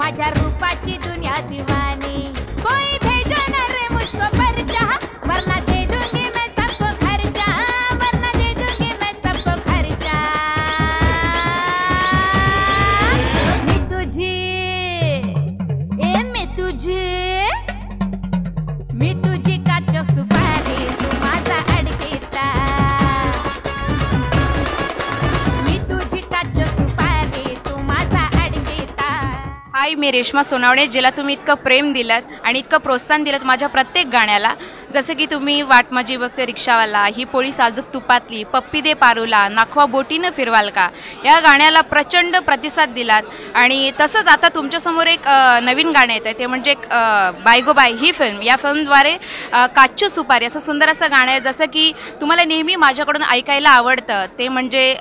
माझ्या रूपाची दुनिया दीवानी। कोई भेजो न रे मुझको परचा, वरना दे दूंगी मैं सबको खर्चा, वरना दे दूंगी मैं सबको खर्चा। मी तुझी मी तुझी काच सुपारी, तू माझा अडकिता। मी तुझी काच सुपारी, तू माझा अडकिता। हाय, मी रेश्मा सोनावणे, जिला तुम्ही इतकं प्रेम दिलात आणि इतकं प्रोत्साहन दिलात माझ्या प्रत्येक गाण्याला। जसे की तुम्ही वाट माझी बघते रिक्षावाला, ही पोळी साजूक तुपातली, पप्पी दे पारूला, नाखवा बोटीनं फिरवाल का, या गाण्याला प्रचंड प्रतिसाद दिलात। आणि तसंच आता तुमच्यासमोर एक नवीन गाणं येतं, ते म्हणजे बाय गो बाय ही फिल्म। या फिल्मद्वारे काच्चू सुपारी असं सुंदर असं गाणं आहे, जसं की तुम्हाला नेहमी माझ्याकडून ऐकायला आवडतं, ते म्हणजे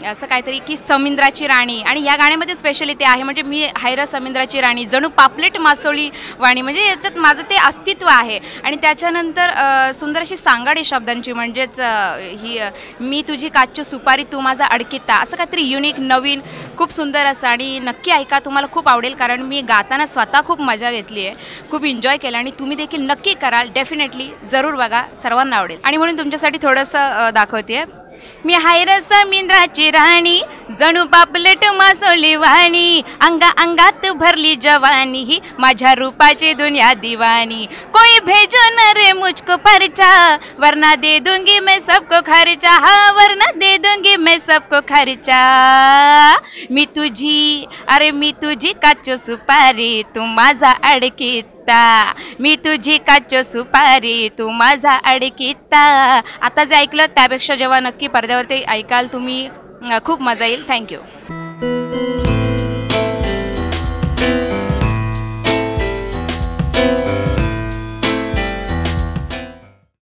असं काहीतरी की समुद्राची राणी। आणि या गाण्यामध्ये स्पेशली ते आहे, म्हणजे मी हायरा समुद्राची राणी, जणू पापलेट मासोळी वाणी, म्हणजे याच्यात माझं ते अस्तित्व आहे। आणि त्याच्यानंतर सुंदर अशी सांगाडी शब्दांची, म्हणजेच ही मी तुझी काच्चू सुपारी, तू माझा अडकिता, असं काहीतरी युनिक नवीन खूप सुंदर असं। आणि नक्की ऐका, तुम्हाला खूप आवडेल, कारण मी गाताना स्वतः खूप मजा घेतली आहे, खूप एन्जॉय केलं, आणि तुम्ही देखील नक्की कराल, डेफिनेटली जरूर बघा, सर्वांना आवडेल। आणि म्हणून तुमच्यासाठी थोडंसं दाखवते। मी हायरा समुद्राची राणी, जणू पापलेट मासोळी वाणी, अंगा अंगात भरली जवानी, ही माझ्या रूपाची दुनिया दीवानी। कोई भेजो न रे मुझको परचा, वरना दे दूंगी मैं सबको खर्चा, हाँ वरना दे दूंगी मैं सबको खर्चा। मी तुझी काच्चू सुपारी, तू माझा अडकिता। मी तुझी काच्चू सुपारी, तू माझा अडकिता। आता जे ऐकलं त्यापेक्षा जेव्हा नक्की पडद्यावरती ऐकाल तुम्ही, खूप मजा येईल। थँक्यू।